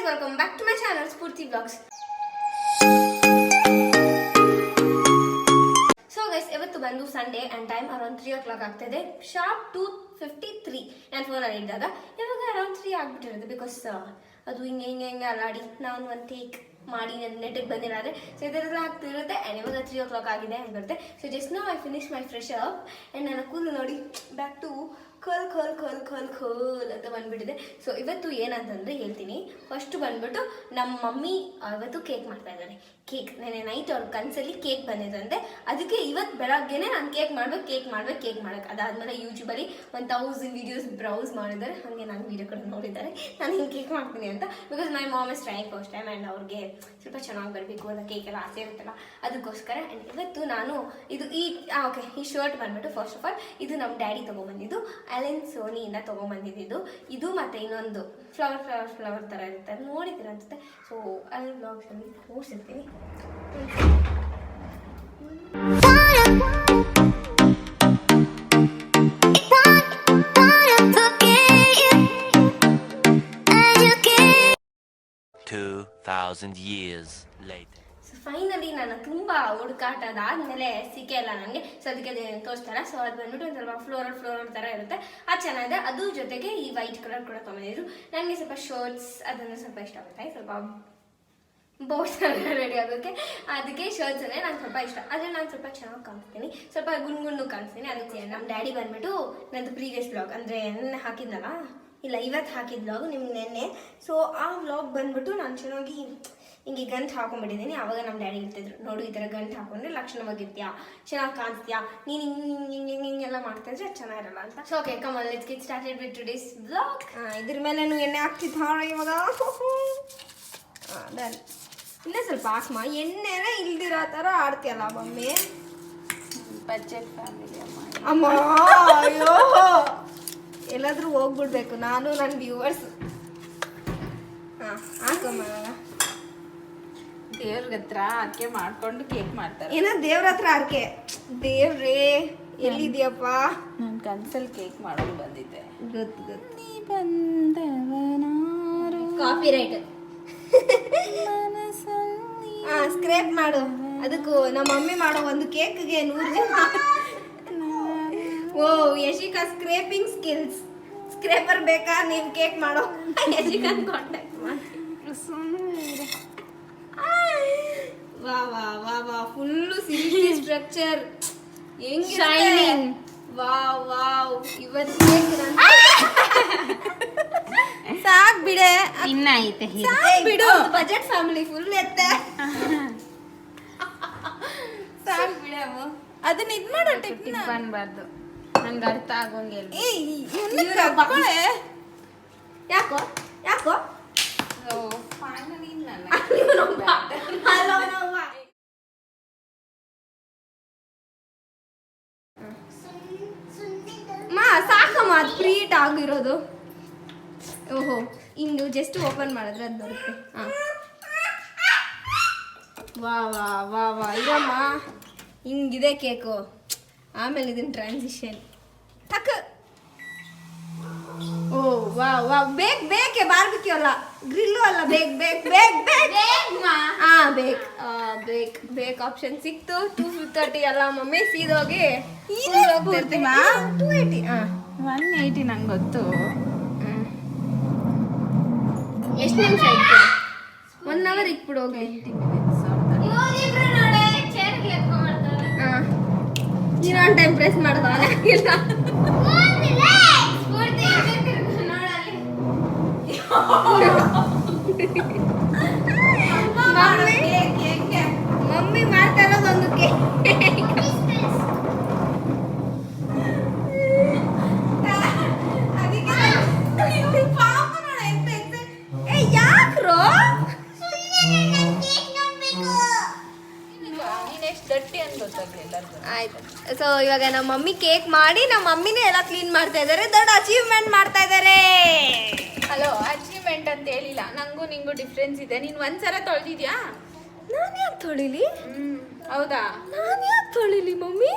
welcome back to my channel Spurthi Vlogs. So guys, ಇವತ್ತು ಬಂದು Sunday and time around 3 o'clock ಆಗ್ತಿದೆ. Sharp 2:53 ನಾನು phone ಅಲ್ಲಿ ಇದ್ದಾಗ ಇವಾಗ around 3 ಆಗ್ಬಿಟ್ಟಿರುತ್ತೆ ಬಿಕಾಸ್ ಅದು ಹಿಂಗೆ ಅಲ್ಲಾಡಿ ನಾನು ಒಂದು ಟೇಕ್ ಮಾಡಿ ನನ್ನ ನೆಟ್ಟಿಗೆ ಬಂದಿರೋದ್ರೆ ಸೊ ಇದರೆಲ್ಲ ಆಗ್ತಿರುತ್ತೆ ಆ್ಯಂಡ್ ಇವಾಗ 3 o'clock ಆಗಿದೆ ಅಂತ ಬರುತ್ತೆ. So just no I finish my fresh up and ನನ್ನ ಕೂದಲು ನೋಡಿ ಬ್ಯಾಕ್ ಟು ಕಲ್ ಅಂತ ಬಂದ್ಬಿಟ್ಟಿದೆ. ಸೊ ಇವತ್ತು ಏನಂತಂದರೆ ಹೇಳ್ತೀನಿ. ಫಸ್ಟ್ ಬಂದ್ಬಿಟ್ಟು ನಮ್ಮ ಮಮ್ಮಿ ಇವತ್ತು ಕೇಕ್ ಮಾಡ್ತಾ ಇದ್ದಾರೆ. ಕೇಕ್ ನೆನೆ ನೈಟ್ ಅವ್ರ ಕನಸಲ್ಲಿ ಕೇಕ್ ಬಂದಿದ್ದಂತೆ. ಅದಕ್ಕೆ ಇವತ್ತು ಬೆಳಗ್ಗೆನೇ ನಾನು ಕೇಕ್ ಮಾಡಕ್ಕೆ ಅದಾದಮೇಲೆ ಯೂಟ್ಯೂಬಲ್ಲಿ 1000 ವೀಡಿಯೋಸ್ ಬ್ರೌಸ್ ಮಾಡಿದ್ದಾರೆ. ಹಾಗೆ ನಾನು ವೀಡಿಯೋ ಕಡೆ ನೋಡಿದ್ದಾರೆ ನಾನು ಹಿಂಗೆ ಕೇಕ್ ಮಾಡ್ತೀನಿ ಅಂತ. Because my mom is trying first time and ಅವ್ರಿಗೆ ಸ್ವಲ್ಪ ಚೆನ್ನಾಗಿ ಬರಬೇಕು ಅನ್ನೋ ಕೇಕೆಲ್ಲ ಆಸೆ ಇರುತ್ತಲ್ಲ ಅದಕ್ಕೋಸ್ಕರ. ಆ್ಯಂಡ್ ಇವತ್ತು ನಾನು ಇದು ಈ ಶರ್ಟ್ ಬಂದ್ಬಿಟ್ಟು ಫಸ್ಟ್ ಆಫ್ ಆಲ್ ಇದು ನಮ್ಮ ಡ್ಯಾಡಿ ತೊಗೊಂಬಂದಿದ್ದು ಅಲೆನ್ ಸೋನಿಯಿಂದ ತೊಗೊಂಬಂದಿದ್ದು. ಇದು ಮತ್ತು ಇನ್ನೊಂದು ಫ್ಲವರ್ ಥರ ಇರುತ್ತೆ ಅದು ನೋಡಿದ್ದೀರ ಅನ್ಸುತ್ತೆ. ಸೊ ಅಲ್ಲಿ ಬ್ಲಾಗ್ಸಲ್ಲಿ ತೋರಿಸಿರ್ತೀನಿ. ಸೊ ಫೈನಲಿ ನಾನು ತುಂಬ ಹುಡುಕಾಟದಾದ್ಮೇಲೆ ಸಿಕ್ಕಿಲ್ಲ ನನಗೆ. ಸೊ ಅದಕ್ಕೆ ತೋರಿಸ್ತಾರ. ಸೊ ಅದು ಬಂದ್ಬಿಟ್ಟು ಒಂದು ಸ್ವಲ್ಪ ಫ್ಲೋರಲ್ ಥರ ಇರುತ್ತೆ. ಅದು ಚೆನ್ನಾಗಿದೆ. ಅದು ಜೊತೆಗೆ ಈ ವೈಟ್ ಕಲರ್ ಕೂಡ ತೊಗೊಂಡಿದ್ರು. ನನಗೆ ಸ್ವಲ್ಪ ಶರ್ಟ್ಸ್ ಅದನ್ನು ಸ್ವಲ್ಪ ಇಷ್ಟ ಆಗುತ್ತೆ. ಸ್ವಲ್ಪ ಬೋರ್ಡ್ಸ್ ರೆಡಿ ಆಗೋಕ್ಕೆ ಅದಕ್ಕೆ ಶರ್ಟ್ಸ್ ಅಂದರೆ ನಂಗೆ ಸ್ವಲ್ಪ ಇಷ್ಟ. ಆದರೆ ನಾನು ಸ್ವಲ್ಪ ಚೆನ್ನಾಗಿ ಕಾಣಿಸ್ತೀನಿ, ಸ್ವಲ್ಪ ಗುಂಡು ಕಾಣಿಸ್ತೀನಿ. ಅದಕ್ಕೆ ನಮ್ಮ ಡ್ಯಾಡಿ ಬಂದ್ಬಿಟ್ಟು ನಂದು ಪ್ರೀವಿಯಸ್ ಬ್ಲಾಗ್ ಅಂದರೆ ನೆನ್ನೆ ಹಾಕಿದ್ನಲ್ಲ, ಇಲ್ಲ ಇವತ್ತು ಹಾಕಿದ ಬ್ಲಾಗ್ ನಿಮ್ಗೆ ನೆನ್ನೆ. ಸೊ ಆ ವ್ಲಾಗ್ ಬಂದ್ಬಿಟ್ಟು ನಾನು ಚೆನ್ನಾಗಿ ಹಿಂಗೆ ಗಂಟು ಹಾಕೊಂಡ್ಬಿಟ್ಟಿದ್ದೀನಿ. ಆವಾಗ ನಮ್ಮ ಡ್ಯಾಡಿ ಹೇಳ್ತಿದ್ರು, ನೋಡು ಈ ಥರ ಗಂಟು ಹಾಕೊಂಡ್ರೆ ಲಕ್ಷಣವಾಗಿರ್ತೀಯಾ, ಚೆನ್ನಾಗಿ ಕಾಣಿಸ್ತೀಯಾ, ನೀನು ಹಿಂಗೆಲ್ಲ ಮಾಡ್ತಾಯಿದ್ರೆ ಅದು ಚೆನ್ನಾಗಿರಲ್ಲ ಅಂತ. So okay come on let's get started with today's vlog. ಇದ್ರ ಮೇಲೆ ಎಣ್ಣೆ ಹಾಕ್ತಿದ್ದಾಳೆ ಇವಾಗ. ಡನ್. ಇನ್ನೇ ಸ್ವಲ್ಪ ಹಾಕ್ಮ. ಎಣ್ಣೆನೇ ಇಲ್ದಿರೋ ಥರ ಆಡ್ತೀಯಲ್ಲ ಮಮ್ಮಿ. ಬಜೆಟ್ ಫ್ಯಾಮಿಲಿ ಅಮ್ಮ. ಅಯ್ಯೋ ಎಲ್ಲಾದ್ರೂ ಹೋಗ್ಬಿಡ್ಬೇಕು ನಾನು ನನ್ನ ವ್ಯೂವರ್ಸ್. ಹಾಕಮ್ಮ. ದೇವ್ರ ಹತ್ರ ಅರ್ಕೆ ಮಾಡ್ಕೊಂಡು ಕೇಕ್ ಮಾಡ್ತಾರೆ. ಏನೋ ದೇವ್ರ ಹತ್ರ ಅರ್ಕೆ. ದೇವ್ರೇ ಎಲ್ಲಿದ್ಯಪ್ಪ? ನಾನು ಕನ್ಸಲ್ಲಿ ಕೇಕ್ ಮಾಡೋದು ಬಂದಿದ್ದೆ. ಗೊತ್ತು ನೀ ಬಂದವನಾರು ಕಾಪಿ ರೈಟ್. ಸ್ಕ್ರೇಪ್ ಮಾಡು. ಅದಕ್ಕೂ ನಮ್ಮ ಮಮ್ಮಿ ಮಾಡೋ ಒಂದು ಕೇಕ್ಗೆ 100 ಜನ. ಓ ಯಶಿಕಾ ಸ್ಕ್ರೇಪಿಂಗ್ ಸ್ಕಿಲ್ಸ್. ಸ್ಕ್ರೇಪರ್ ಬೇಕಾ ನೀವು ಕೇಕ್ ಮಾಡೋ? ಯಶಿಕಾನ್ ಕಾಂಟ್ಯಾಕ್ಟ್ ಮಾಡಿ. ವಾ ಫುಲ್ಲು ಸಿಲ್ಕಿ ಸ್ಟ್ರಕ್ಚರ್ ಹೆಂಗ್ ಶೈನಿಂಗ್. ವಾವ್ ಇವತ್ತು ಕೇಕ್ ಸಾಕ್ ಬಿಡೆ. ಇನ್ನ ಐತೆ ಬಿಡು. ಬಜೆಟ್ ಫ್ಯಾಮಿಲಿ ಫುಲ್ ಎತ್ತೆ. ಸಾಕ್ ಬಿಡೆ. ಅದನ್ನ ಇದ್ ಮಾಡೋ ಟಿಪ್ ಅನ್ಬಾರ್ದು. ನಂಗೆ ಅರ್ಥ ಆಗೋಂಗೆ. ಯಾಕೋ ಫೈನಲಿ ಸಾಕಮ್ಮ ಅದು ಪ್ರೀಟ್ ಆಗಿರೋದು. ಓಹೋ ಇಂದು ಜಸ್ಟ್ ಓಪನ್ ಮಾಡಿದ್ರೆ ಅದು ಬರುತ್ತೆ. ವಾ ಇರಮ್ಮ. ಹಿಂಗಿದೆ ಕೇಕು. ಆಮೇಲೆ ಇದನ್ನ ಟ್ರಾನ್ಸಿಷನ್ ಸಾಕು. ಓ ವಾ ಬೇಕೆ ಬಾರ್ಬಿಕ್ಯೂ ಅಲ್ಲ, ಗ್ರಿಲ್ಲು ಅಲ್ಲ, ಬೇಕ್ ಆಪ್ಷನ್ ಸಿಕ್ತು. 230 ಅಲ್ಲ ಮಮ್ಮಿ, ಸೀದೋಗಿ 280. 180 ನಂಗೆ ಗೊತ್ತು. ಎಷ್ಟು ನಿಮಿಷ ಇತ್ತು? 1 hour ಇಟ್ಬಿಡು ಹೋಗಿ. 20 minutes. ನೀನು ಆನ್ ಟೈಮ್ ಪ್ರೆಸ್ ಮಾಡೋದು ಆಗಿಲ್ಲ. ಮಮ್ಮಿ ಮಾಡ್ತಾ ಇರೋದೊಂದು ಕೇಕ್. ಯಾಕ್ರೋ ಆಯ್ತು. ಸೊ ಇವಾಗ ನಮ್ಮ ಮಮ್ಮಿ ಕೇಕ್ ಮಾಡಿ ನಮ್ಮ ಮಮ್ಮಿನೇ ಎಲ್ಲ ಕ್ಲೀನ್ ಮಾಡ್ತಾ ಇದ್ದಾರೆ. ದೊಡ್ಡ ಅಚೀವ್ಮೆಂಟ್ ಮಾಡ್ತಾ ಇದ್ದಾರೆ. ಹಲೋ, ಅಚೀವ್ಮೆಂಟ್ ಅಂತ ಹೇಳಿಲ್ಲ. ನಂಗೂ ನಿಂಗೂ ಡಿಫ್ರೆನ್ಸ್ ಇದೆ. ನೀನು ಒಂದ್ಸಲ ತೊಳೆದಿದ್ಯಾ? ನಾನು ಯಾಕೆ ತೊಳಿಲಿ? ಹೌದಾ? ನಾನು ಯಾಕೆ ತೊಳಿಲಿ ಮಮ್ಮಿ?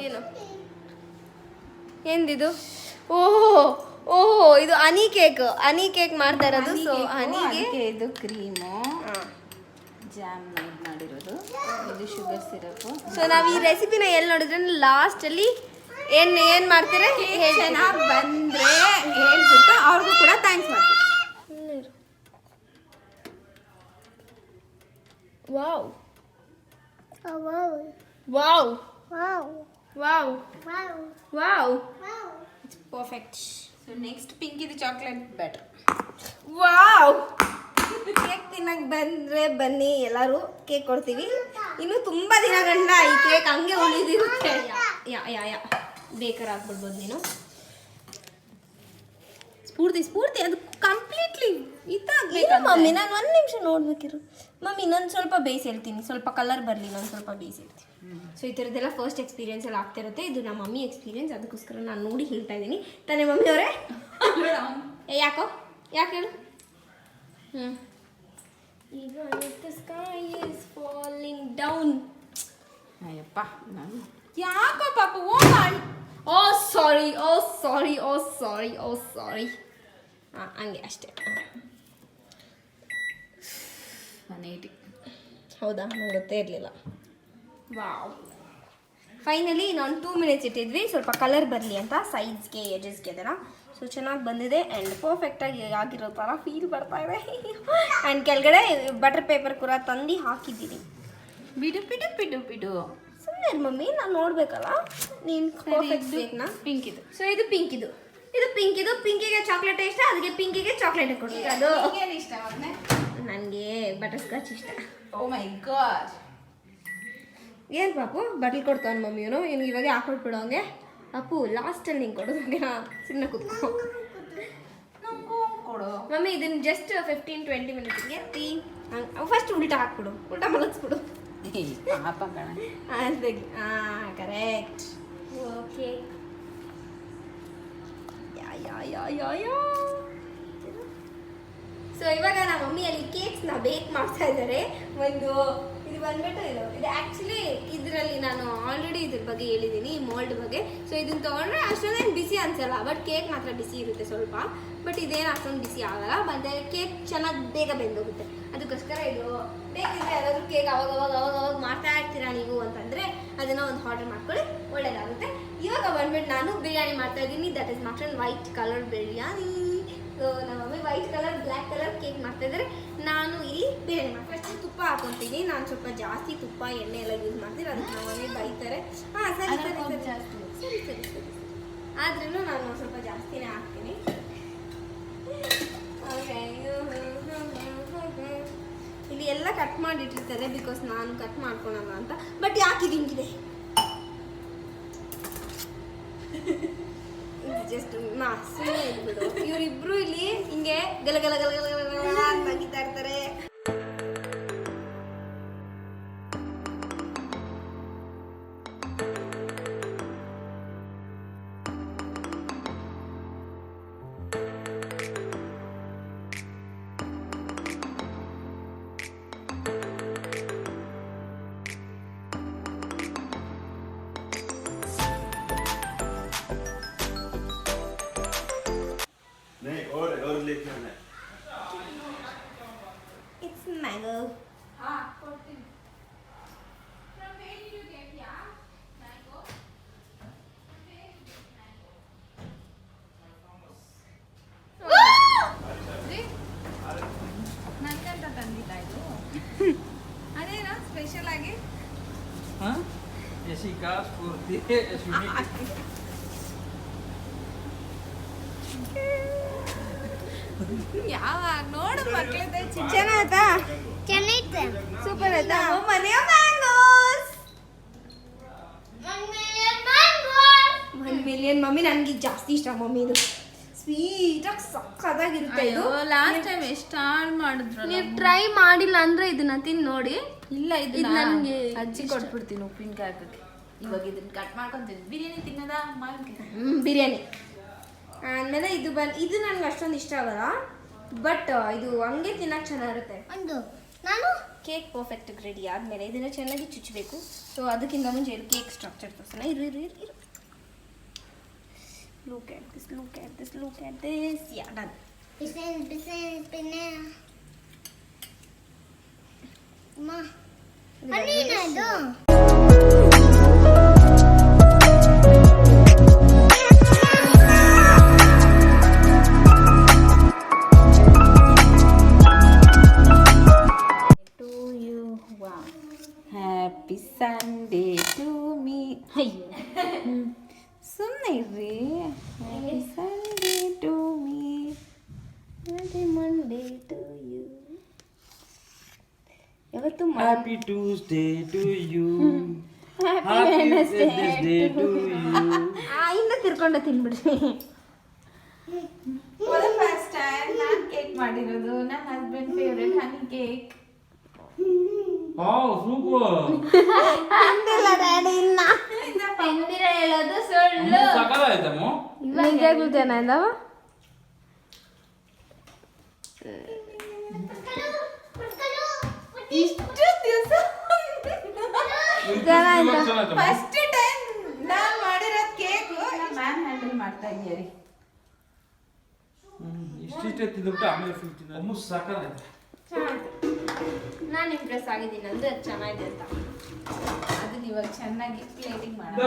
ಏನು ಎಂದಿದು? ಓಹೋ ಓಹೋ ಇದು ಹನಿ ಕೇಕ್ ಮಾಡ್ತಾ ಇರೋದು. ಸೊ ಹನಿಗೆ ಇದು ಕ್ರೀಮು, ಜಾಮ್ ಮಾಡಿರೋದು, ಇದು ಶುಗರ್ ಸಿರಪ್. ಸೊ ನಾವು ಈ ರೆಸಿಪಿನ ಎಲ್ಲಿ ನೋಡಿದ್ರೆ ಲಾಸ್ಟಲ್ಲಿ ಏನು ಮಾಡ್ತೀರಾ ಚೆನ್ನಾಗಿ ಬಂದರೆ ಹೇಳ್ಬಿಟ್ಟು ಅವ್ರಿಗೂ ಕೂಡ ಥ್ಯಾಂಕ್ಸ್ ಮಾಡ್ತೀವಿ. Wow wow wow wow it's perfect. So next pink ಇದು ಚಾಕ್ಲೇಟ್ ಬ್ಯಾಟರ್. ವಾವ್ ಕೇಕ್ ತಿನ್ನಕ್ಕೆ ಬಂದರೆ ಬನ್ನಿ, ಎಲ್ಲರೂ ಕೇಕ್ ಕೊಡ್ತೀವಿ. ಇನ್ನು ತುಂಬ ದಿನಗಳಿಂದ ಈ ಕೇಕ್ ಹಂಗೆ ಉಳಿದಿರುತ್ತೆ. ಯಾ ಬೇಕಾರಾಗ್ಬಿಡ್ಬೋದು ನೀನು. ಸ್ಫೂರ್ತಿ ಅದು ಕಂಪ್ಲೀಟ್ಲಿ ಇದಾಗಬೇಕು ಮಮ್ಮಿ. ನಾನು ಒಂದು ನಿಮಿಷ ನೋಡ್ಬೇಕಿರು ಮಮ್ಮಿ. ನಾನು ಸ್ವಲ್ಪ ಬೇಯಿಸಿ ಹೇಳ್ತೀನಿ, ಸ್ವಲ್ಪ ಕಲರ್ ಬರಲಿ, ನಾನು ಸ್ವಲ್ಪ ಬೇಯಿಸಿ ಹೇಳ್ತೀನಿ. ಸೊ ಈ ಥರದ್ದೆಲ್ಲ ಫಸ್ಟ್ ಎಕ್ಸ್ಪೀರಿಯನ್ಸ್ ಎಲ್ಲ ಆಗ್ತಿರುತ್ತೆ. ಇದು ನಮ್ಮ ಮಮ್ಮಿ ಎಕ್ಸ್ಪೀರಿಯನ್ಸ್, ಅದಕ್ಕೋಸ್ಕರ ನಾನು ನೋಡಿ ಹೇಳ್ತಾ ಇದ್ದೀನಿ ತಾನೇ ಮಮ್ಮಿ ಅವರೇ. ಯಾಕೆ ಹೇಳು. ಈಗ sky is falling down. Ayyappa ಯಾಕೋ ಪಾಪ ಓ ಸಾರಿ ಹಂಗೆ ಅಷ್ಟೇ. 180. ಹೌದಾ, ನಂಗೆ ಗೊತ್ತೇ ಇರಲಿಲ್ಲ. ವಾವ್ ಫೈನಲಿ ನಾನು 2 ಮಿನಿಟ್ಸ್ ಇಟ್ಟಿದ್ವಿ ಸ್ವಲ್ಪ ಕಲರ್ ಬರಲಿ ಅಂತ, ಸೈಡ್ಸ್ಗೆ ಎಜಸ್ಗೆ ಅದನ್ನು. ಸೊ ಚೆನ್ನಾಗಿ ಬಂದಿದೆ ಆ್ಯಂಡ್ ಪರ್ಫೆಕ್ಟಾಗಿ ಆಗಿರೋ ಥರ ಫೀಲ್ ಬರ್ತಾ ಇದೆ. ಆ್ಯಂಡ್ ಕೆಳಗಡೆ ಬಟರ್ ಪೇಪರ್ ಕೂಡ ತಂದು ಹಾಕಿದ್ದೀನಿ. ಬಿಡು ಸುಮ್ಮನೆ ಮಮ್ಮಿ, ನಾನು ನೋಡಬೇಕಲ್ಲ ನೀನು ಪರ್ಫೆಕ್ಟ್ ಬೇಕನಾ. ಪಿಂಕ್ ಇದು. ಸೊ ಇದು ಪಿಂಕಿಗೆ ಚಾಕ್ಲೇಟ್ ಇಷ್ಟ, ಅದಕ್ಕೆ ಪಿಂಕಿಗೆ ಚಾಕ್ಲೇಟ್ ಕೊಡ್ತೀವಿ. ಅದು ಏನು ಇಷ್ಟ ಮೊದಲೇ? ನನಗೆ ಬಟರ್ ಸ್ಕಾಚ್ ಇಷ್ಟ. ಓ ಮೈ ಗಾಡ್, ಏನು ಪಾಪು ಬಟ್ಲ್ ಕೊಡ್ತಾನೆ ಮಮ್ಮಿ ಇವನು. ಇವ್ನಿಗೆ ಇವಾಗ ಹಾಕೊಟ್ಬಿಡು ಹಂಗೆ. ಅಪ್ಪು ಲಾಸ್ಟಲ್ಲಿ ನಿಂಗೆ ಕೊಡೋದು ಹಂಗೆ, ಸುಮ್ಮನೆ ಕೂತ್ಕೊ ಕೊಡು ಮಮ್ಮಿ. ಇದನ್ನು ಜಸ್ಟ್ 15-20 ಮಿನಿಟ್ಸ್ಗೆ ಹಂಗೆ ಫಸ್ಟ್ ಉಲ್ಟಾ ಹಾಕ್ಬಿಡು, ಉಲ್ಟಾ ಮಲಗಿಸ್ಬಿಡು. ಪಾಪ ಕಣ. ಕರೆಕ್ಟ್. Okay yeah. ಸೊ ಇವಾಗ ನಮ್ಮ ಮಮ್ಮಿಯಲ್ಲಿ ಕೇಕ್ಸ್ನ ಬೇಕ್ ಮಾಡ್ತಾ ಇದ್ದಾರೆ. ಇದು ಬಂದ್ಬಿಟ್ಟು ಇದು ಆ್ಯಕ್ಚುಲಿ ಇದರಲ್ಲಿ ನಾನು ಆಲ್ರೆಡಿ ಇದ್ರ ಬಗ್ಗೆ ಹೇಳಿದ್ದೀನಿ, ಮೋಲ್ಡ್ ಬಗ್ಗೆ. ಸೊ ಇದನ್ನ ತೊಗೊಂಡ್ರೆ ಅಷ್ಟೊಂದೇನು ಬಿಸಿ ಅನ್ಸಲ್ಲ, ಬಟ್ ಕೇಕ್ ಮಾತ್ರ ಬಿಸಿ ಇರುತ್ತೆ ಸ್ವಲ್ಪ. ಬಟ್ ಇದೇನು ಅಷ್ಟೊಂದು ಬಿಸಿ ಆಗಲ್ಲ, ಮತ್ತು ಕೇಕ್ ಚೆನ್ನಾಗಿ ಬೇಗ ಬೆಂದೋಗುತ್ತೆ. ಅದಕ್ಕೋಸ್ಕರ ಇದು ಬೇಕಿದ್ರೆ ಯಾರಾದರೂ ಕೇಕ್ ಅವಾಗ ಮಾಡ್ತಾ ಇರ್ತೀರಾ ನೀವು ಅಂತಂದರೆ ಅದನ್ನು ಒಂದು ಆರ್ಡರ್ ಮಾಡ್ಕೊಳ್ಳಿ, ಒಳ್ಳೇದಾಗುತ್ತೆ. ಇವಾಗ ಬಂದ್ಬಿಟ್ಟು ನಾನು ಬಿರಿಯಾನಿ ಮಾಡ್ತಾ ಇದ್ದೀನಿ. That is mutton white colour biryani. ನಮ್ಮ mummy white colour black colour cake ಮಾಡ್ತಾ ಇದ್ದಾರೆ, ನಾನು ಇಲ್ಲಿ ಬಿರಿಯಾನಿ ಮಾಡ್ತೀನಿ. ಫಸ್ಟ್ ತುಪ್ಪ ಹಾಕೊತೀನಿ. ನಾನು ಸ್ವಲ್ಪ ಜಾಸ್ತಿ ತುಪ್ಪ ಎಣ್ಣೆ ಎಲ್ಲ ಯೂಸ್ ಮಾಡ್ತೀನಿ, ಅದಕ್ಕೆ ನಮ್ಮ ಮಮ್ಮಿ ಬೈತಾರೆ. ಸರಿ ಆದ್ರೂ ನಾನು ಸ್ವಲ್ಪ ಜಾಸ್ತಿನೇ ಹಾಕ್ತೀನಿ. ಇಲ್ಲಿ ಎಲ್ಲ ಕಟ್ ಮಾಡಿಟ್ಟಿರ್ತಾರೆ, ಬಿಕಾಸ್ ನಾನು ಕಟ್ ಮಾಡ್ಕೊಳಲ್ಲ ಅಂತ. ಬಟ್ ಯಾಕೆ ಇದು ಹಿಂಗಿದೆ? ಜಸ್ಟ್ ಸುಮ್ಮನೆ ಇದ್ಬಿಡು. ಇವರಿಬ್ರು ಇಲ್ಲಿ ಹಿಂಗೆ ಗಲಗಲ ಅಂತ ತೆಗಿತಾ ಇರ್ತಾರೆ. It's mango. ನನಗಂತ ತಂದಿಲ್ಲ ಇದು. ಅದೇನಾ ಸ್ಪೆಷಲ್ ಆಗಿ? ಯಶಿಕಾ ಸ್ಫೂರ್ತಿ ಯಾವಾಗ ನೋಡು ಮಕ್ಕಳದ ಚೆನ್ನಾಯ್ತಾ? ಚೆನ್ನಾಗಿದೆ. ಸೂಪರ್ ಆಯ್ತಾ? ಮನೆಯ ಮ್ಯಾಂಗೋಸ್ 1 ಮಿಲಿಯನ್. ಮಮ್ಮಿ ನನಗೆ ಜಾಸ್ತಿ ಇಷ್ಟ ಮಮ್ಮಿ. ಇದು ಸ್ವೀಟಾಗಿ ಸಕ್ಕತ್ತಾಗಿರುತ್ತೆ. ಇದು ಲಾಸ್ಟ್ ಟೈಮ್ ಎಷ್ಟು ಹಾಳು ಮಾಡಿದ್ರು. ನೀವು ಟ್ರೈ ಮಾಡಿಲ್ಲ ಅಂದ್ರೆ ಇದನ್ನ ತಿಂದು ನೋಡಿ. ಇಲ್ಲ ಇದು ನನಗೆ ಅಜ್ಜಿ ಕೊಟ್ಬಿಡ್ತೀನಿ ಉಪ್ಪಿನಕಾಯಿ ಹಾಕಕ್ಕೆ. ಇವಾಗ ಇದನ್ನ ಕಟ್ ಮಾಡ್ಕೊಂತೀನಿ. ಬಿರಿಯಾನಿ ತಿನ್ನೋದಾ ಮಾವಿನಕಾಯಿ? ಬಿರಿಯಾನಿ ಆಮೇಲೆ ಇದು ನನಗೆ ಅಷ್ಟೊಂದು ಇಷ್ಟ ಆಗಲ್ಲ, ಬಟ್ ಇದು ಹಂಗೆ ತಿನ್ನಕ್ಕೆ ಚೆನ್ನಾಗಿರುತ್ತೆ. ನಾನು ಕೇಕ್ ಪರ್ಫೆಕ್ಟ್ ರೆಡಿ ಆದಮೇಲೆ ಇದನ್ನು ಚೆನ್ನಾಗಿ ಚುಚ್ಚಬೇಕು. ಸೊ ಅದಕ್ಕಿಂತ ಮುಂಚೆ ಕೇಕ್ ಸ್ಟ್ರಕ್ಚರ್ ತೋರಿಸೋಣ. ಇರು Look at this, look at this, look at this. Yeah, done. പിന്നെ ಅಮ್ಮ ಹಣ್ಣಿನದು happy Sunday to me. Hi ಸುಮ್ಮನೆ ಇರ್ರಿ. Happy Sunday to me, happy Monday to you. ಯಾವತ್ತು Happy Tuesday to you. Happy Happy Wednesday Wednesday to you. ಇಂದ ತಿರ್ಕೊಂಡೆ ತಿನ್ಬಿಡ್ರಿ. First time ನಾನು ಕೇಕ್ ಮಾಡಿರೋದು. ನನ್ನ husband favourite honey cake. Wow, super. ಅಂದಿಲ್ಲ ಡ್ಯಾಡಿ ಇನ್ನ. ಎಂದಿರ ಹೇಳೋದು ಸುಳ್ಳು. ಸಕಲಾಯ್ತಮ್ಮ. ನಿಜವಾಗ್ಲೂ ಜನ ಇದಾವ. ಇಷ್ಟು ದಿವಸ ಜನ ಇದ್ದ. ಫಸ್ಟ್ ಟೈಮ್ ನಾನು ಮಾಡಿರೋದು ಕೇಕು ಮ್ಯಾನ್ ಹ್ಯಾಂಡಲ್ ಮಾಡ್ತಾ ಇದ್ದೀರಿ. ಇಷ್ಟಿಷ್ಟೇ ತಿಂದ್ಬಿಟ್ಟು ಆಮೇಲೆ ಫುಲ್ ತಿಂದ. ಅಮ್ಮ ಸಕಲಾಯ್ತು. ನಾನು ಇಂಪ್ರೆಸ್ ಆಗಿದ್ದೀನಿ ಅಂದ್ರೆ ಅದು ಚೆನ್ನಾಗಿದೆ ಅಂತ. ಅದನ್ನ ಇವಾಗ ಚೆನ್ನಾಗಿ ಪ್ಲೇಟಿಂಗ್ ಮಾಡೋಣ.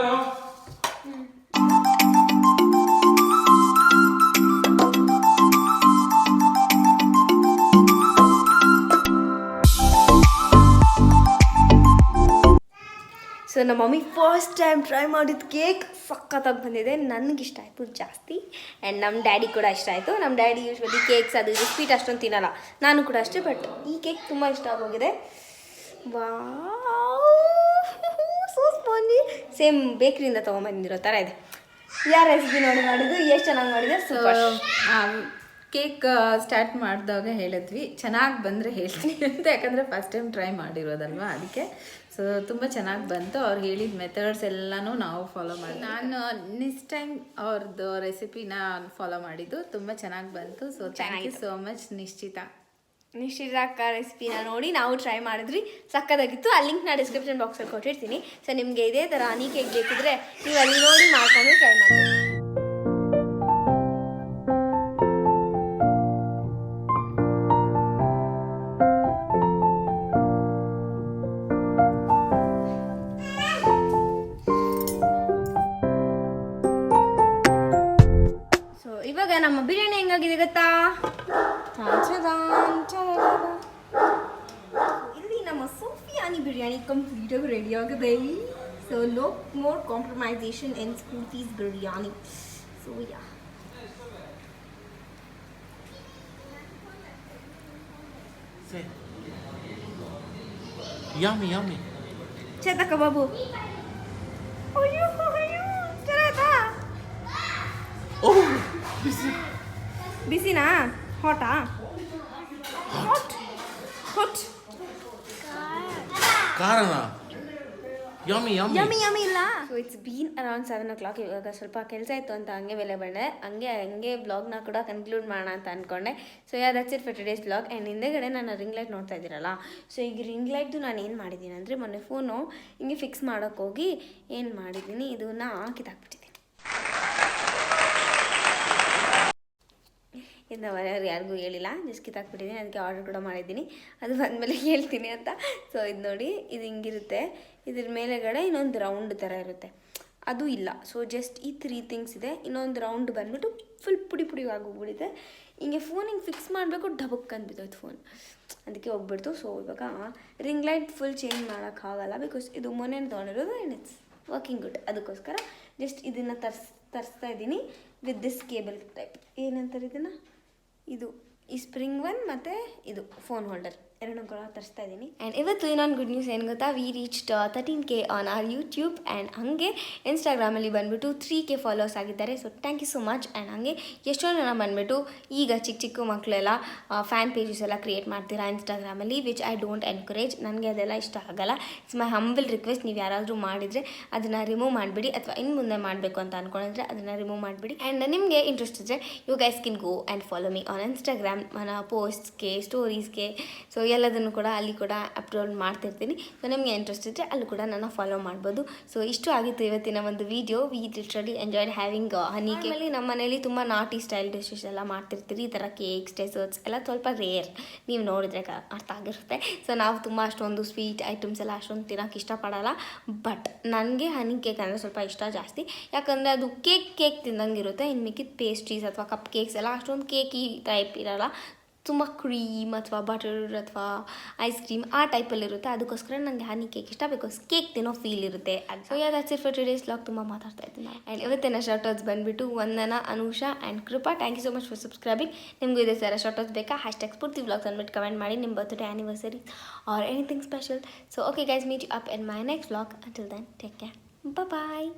ಸೊ ನಮ್ಮ ಮಮ್ಮಿ ಫಸ್ಟ್ ಟೈಮ್ ಟ್ರೈ ಮಾಡಿದ ಕೇಕ್ ಸಖತ್ತಾಗಿ ಬಂದಿದೆ. ನನಗೆ ಇಷ್ಟ ಆಯಿತು ಜಾಸ್ತಿ ಆ್ಯಂಡ್ ನಮ್ಮ ಡ್ಯಾಡಿ ಕೂಡ ಇಷ್ಟ ಆಯಿತು. ನಮ್ಮ ಡ್ಯಾಡಿ ಯೂಶ್ವಲಿ ಕೇಕ್ಸ್ ಅದು ಇದು ಸ್ವೀಟ್ ಅಷ್ಟೊಂದು ತಿನ್ನಲ್ಲ, ನಾನು ಕೂಡ ಅಷ್ಟೇ. ಬಟ್ ಈ ಕೇಕ್ ತುಂಬ ಇಷ್ಟ ಆಗೋಗಿದೆ. Wow, so spongy. ಸೇಮ್ ಬೇಕ್ರಿಯಿಂದ ತೊಗೊಂಬಂದಿರೋ ಥರ ಇದೆ. ಯಾರು ರೆಸಿಪಿ ನೋಡಿ ಮಾಡಿದ್ದು, ಎಷ್ಟು ಚೆನ್ನಾಗಿ ಮಾಡಿದೆ. ಸೂಪರ್. ಕೇಕ್ ಸ್ಟಾರ್ಟ್ ಮಾಡಿದಾಗ ಹೇಳಿದ್ವಿ ಚೆನ್ನಾಗಿ ಬಂದರೆ ಹೇಳ್ತೀನಿ ಅಂತ, ಯಾಕಂದರೆ ಫಸ್ಟ್ ಟೈಮ್ ಟ್ರೈ ಮಾಡಿರೋದಲ್ವಾ, ಅದಕ್ಕೆ. ಸೊ ತುಂಬ ಚೆನ್ನಾಗಿ ಬಂತು. ಅವ್ರು ಹೇಳಿದ ಮೆಥಡ್ಸ್ ಎಲ್ಲನೂ ನಾವು ಫಾಲೋ ಮಾಡಿ, ನಾನು ನೆಕ್ಸ್ಟ್ ಟೈಮ್ ಅವ್ರದ್ದು ರೆಸಿಪಿನ ಫಾಲೋ ಮಾಡಿದ್ದು ತುಂಬ ಚೆನ್ನಾಗಿ ಬಂತು. So thank you so much Nishchita ರೆಸಿಪಿನ ನೋಡಿ ನಾವು ಟ್ರೈ ಮಾಡಿದ್ರಿ, ಸಕ್ಕತ್ತಾಗಿತ್ತು. ಆ ಲಿಂಕ್ನ ಡಿಸ್ಕ್ರಿಪ್ಷನ್ ಬಾಕ್ಸಲ್ಲಿ ಕೊಟ್ಟಿರ್ತೀನಿ. ಸೊ ನಿಮಗೆ ಇದೇ ಥರ ಹನಿ ಕೇಕ್ ಬೇಕಿದ್ರೆ ನೀವು ಅಲ್ಲಿ ನೋಡಿ ಮಾಡ್ಕೊಂಡು ಟ್ರೈ ಮಾಡಿ. ಇವಾಗ ನಮ್ಮ ಬಿರಿಯಾನಿ ಹೆಂಗಾಗಿದೆ ಗೊತ್ತಾ? ಇಲ್ಲಿ ನಮ್ಮ ಸೋಫಿಯಾನಿ ಬಿರಿಯಾನಿ ಕಂಪ್ಲೀಟಾಗಿ ರೆಡಿ ಆಗಿದೆ. So no more compromisation in Spoorthi's biryani. So yeah, Yummy, yummy. ಚೇತಕ್ಕ ಬಾಬು, ಅಯ್ಯೋ ಚೆನ್ನಾಯ್ತಾ? Oh, busy. ಬಿಸಿನಾ ಹಾಟಾ? Hot hot Karana. Yummy, yummy. Yummy yummy ಇಲ್ಲ. So it's been around 7 o'clock. ಇವಾಗ ಸ್ವಲ್ಪ ಕೆಲಸ ಇತ್ತು ಅಂತ ಹಂಗೆ ಮೇಲೆ ಬಂದೆ. ಹಂಗೆ ವ್ಲಾಗ್ನ ಕೂಡ ಕನ್ಕ್ಲೂಡ್ ಮಾಡೋಣ ಅಂತ ಅಂದ್ಕೊಂಡೆ. So that's it for today's vlog. And ಹಿಂದೆಗಡೆ ನಾನು ರಿಂಗ್ ಲೈಟ್ ನೋಡ್ತಾ ಇದ್ದೀರಲ್ಲ, ಸೊ ಈಗ ರಿಂಗ್ ಲೈಟ್ದು ನಾನು ಏನು ಮಾಡಿದ್ದೀನಿ ಅಂದರೆ, ಮೊನ್ನೆ ಫೋನು ಹಿಂಗೆ ಫಿಕ್ಸ್ ಮಾಡೋಕ್ಕೋಗಿ ಏನು ಮಾಡಿದ್ದೀನಿ, ಇದನ್ನು ಕಿತ್ತಾಕ್ಬಿಟ್ಟಿದ್ದೀನಿ. ಇದನ್ನ ಮನೆಯವ್ರು ಯಾರಿಗೂ ಹೇಳಿಲ್ಲ, ಜಸ್ಟ್ ಕಿತ್ತಾಕ್ಬಿಟ್ಟಿದ್ದೀನಿ. ಅದಕ್ಕೆ ಆರ್ಡರ್ ಕೂಡ ಮಾಡಿದ್ದೀನಿ, ಅದು ಬಂದಮೇಲೆ ಹೇಳ್ತೀನಿ ಅಂತ. ಸೊ ಇದು ನೋಡಿ, ಇದು ಹಿಂಗಿರುತ್ತೆ. ಇದ್ರ ಮೇಲೆಗಡೆ ಇನ್ನೊಂದು ರೌಂಡ್ ಥರ ಇರುತ್ತೆ, ಅದು ಇಲ್ಲ. ಸೊ ಜಸ್ಟ್ ಈ 3 ಥಿಂಗ್ಸ್ ಇದೆ. ಇನ್ನೊಂದು ರೌಂಡ್ ಬಂದುಬಿಟ್ಟು ಫುಲ್ ಪುಡಿ ಆಗೋಗ್ಬಿಟ್ಟಿದೆ. ಹಿಂಗೆ ಫೋನ್ ಹಿಂಗೆ ಫಿಕ್ಸ್ ಮಾಡಬೇಕು, ಡಬಕ್ ಅಂದ್ಬಿಟ್ಟೋಯ್ತು ಫೋನ್, ಅದಕ್ಕೆ ಹೋಗ್ಬಿಡ್ತು. ಸೊ ಇವಾಗ ರಿಂಗ್ ಲೈಟ್ ಫುಲ್ ಚೇಂಜ್ ಮಾಡೋಕ್ಕಾಗಲ್ಲ, ಬಿಕಾಸ್ ಇದು ಮೊನ್ನೆ ತೊಗೊಂಡಿರೋದು ಆ್ಯಂಡ್ ಇಟ್ಸ್ ವರ್ಕಿಂಗ್ ಗುಡ್. ಅದಕ್ಕೋಸ್ಕರ ಜಸ್ಟ್ ಇದನ್ನು ತರಿಸ್ತಾ ಇದ್ದೀನಿ ವಿತ್ ದಿಸ್ ಕೇಬಲ್ ಟೈಪ್. ಏನಂತಾರೆ ಇದನ್ನು, ಇದು ಈ ಸ್ಪ್ರಿಂಗ್ ಒನ್ ಮತ್ತು ಇದು ಫೋನ್ ಹೋಲ್ಡರ್ ಎರಡನ್ನೂ ಕೂಡ ತರಿಸ್ತಾ ಇದ್ದೀನಿ. ಆ್ಯಂಡ್ ಇವತ್ತು ಇನ್ನೊಂದು ಗುಡ್ ನ್ಯೂಸ್ ಏನು ಗೊತ್ತಾ, we reached 13K on our YouTube. And ಹಾಗೆ ಇನ್ಸ್ಟಾಗ್ರಾಮಲ್ಲಿ ಬಂದುಬಿಟ್ಟು 3K ಫಾಲೋವರ್ಸ್ ಆಗಿದ್ದಾರೆ. So thank you so much. And ಹಾಗೆ ಎಷ್ಟೊಂದು ಜನ ಬಂದುಬಿಟ್ಟು ಈಗ ಚಿಕ್ಕ ಮಕ್ಕಳೆಲ್ಲ ಫ್ಯಾನ್ ಪೇಜಸ್ ಎಲ್ಲ ಕ್ರಿಯೇಟ್ ಮಾಡ್ತೀರಾ ಇನ್ಸ್ಟಾಗ್ರಾಮಲ್ಲಿ, ವಿಚ್ ಐ ಡೋಂಟ್ ಎನ್ಕರೇಜ್. ನನಗೆ ಅದೆಲ್ಲ ಇಷ್ಟ ಆಗಲ್ಲ. ಇಟ್ಸ್ ಮೈ ಹಂಬಲ್ ರಿಕ್ವೆಸ್ಟ್, ನೀವು ಯಾರಾದರೂ ಮಾಡಿದರೆ ಅದನ್ನು ರಿಮೂವ್ ಮಾಡಿಬಿಡಿ, ಅಥವಾ ಇನ್ನು ಮುಂದೆ ಮಾಡಬೇಕು ಅಂತ ಅಂದ್ಕೊಂಡಿದ್ರೆ ಅದನ್ನು ರಿಮೂವ್ ಮಾಡಿಬಿಡಿ. ಆ್ಯಂಡ್ ನಿಮಗೆ ಇಂಟ್ರೆಸ್ಟ್ ಇದ್ದರೆ you guys can go and follow me on Instagram, ನನ್ನ ಪೋಸ್ಟ್ಸ್ಗೆ, ಸ್ಟೋರೀಸ್ಗೆ. ಸೊ ಎಲ್ಲದನ್ನು ಕೂಡ ಅಲ್ಲಿ ಕೂಡ ಅಪ್ಲೋಡ್ ಮಾಡ್ತಿರ್ತೀನಿ. ಸೊ ನಿಮಗೆ ಇಂಟ್ರೆಸ್ಟ್ ಇದ್ದರೆ ಅಲ್ಲೂ ಕೂಡ ನನ್ನ ಫಾಲೋ ಮಾಡ್ಬೋದು. ಸೊ ಇಷ್ಟು ಆಗಿತ್ತು ಇವತ್ತಿನ ಒಂದು video. We literally enjoyed having honey cake. ಆಮೇಲೆ ನಮ್ಮ ಮನೇಲಿ ತುಂಬ ನಾಟಿ ಸ್ಟೈಲ್ ಡಿಶಸ್ ಎಲ್ಲ ಮಾಡ್ತಿರ್ತೀರಿ. ಈ ಥರ ಕೇಕ್ಸ್ ಡೆಸರ್ಟ್ಸ್ ಎಲ್ಲ ಸ್ವಲ್ಪ ರೇರ್, ನೀವು ನೋಡಿದ್ರೆ ಅರ್ಥ ಆಗಿರುತ್ತೆ. ಸೊ ನಾವು ತುಂಬ ಅಷ್ಟೊಂದು ಸ್ವೀಟ್ ಐಟಮ್ಸ್ ಎಲ್ಲ ಅಷ್ಟೊಂದು ತಿನ್ನೋಕೆ ಇಷ್ಟಪಡಲ್ಲ. ಬಟ್ ನನಗೆ ಹನಿ ಕೇಕ್ ಅಂದರೆ ಸ್ವಲ್ಪ ಇಷ್ಟ ಜಾಸ್ತಿ. ಯಾಕಂದರೆ ಅದು ಕೇಕ್ ತಿಂದಂಗೆ ಇರುತ್ತೆ. ಇನ್ನು ಮಿಕ್ಕಿದ ಪೇಸ್ಟ್ರೀಸ್ ಅಥವಾ ಕಪ್ ಕೇಕ್ಸ್ ಎಲ್ಲ ಅಷ್ಟೊಂದು ಕೇಕಿ ಟೈಪ್ ಇರೋಲ್ಲ. ತುಂಬ ಕ್ರೀಮ್ ಅಥವಾ ಬಟರ್ ಅಥವಾ ಐಸ್ ಕ್ರೀಮ್ ಆ ಟೈಪಲ್ಲಿರುತ್ತೆ. ಅದಕ್ಕೋಸ್ಕರ ನನಗೆ ಹನಿ ಕೇಕ್ ಇಷ್ಟ, ಬಿಕಾಸ್ ಕೇಕ್ ತಿನ್ನೋ ಫೀಲ್ ಇರುತ್ತೆ ಅದು. So that's it for today's vlog. ತುಂಬ ಮಾತಾಡ್ತಾ ಇದ್ದೀನಿ ಆ್ಯಂಡ್ ಇವತ್ತಿನ ಶಾರ್ಟ್ಔಟ್ಸ್ ಬಂದುಬಿಟ್ಟು Vandana, Anusha and Krupa. Thank you so much for subscribing. ನಿಮಗೂ ಇದೇ ಥರ ಶಾರ್ಟ್ಔಟ್ಸ್ ಬೇಕಾ? #ಸ್ಫೂರ್ತಿ ವ್ಲಾಗ್ಸ್ ಅಂದ್ಬಿಟ್ಟು ಕಮೆಂಟ್ ಮಾಡಿ ನಿಮ್ಮ birthday anniversary or anything special. So okay guys, meet you up in my next vlog. Until then take care, bye.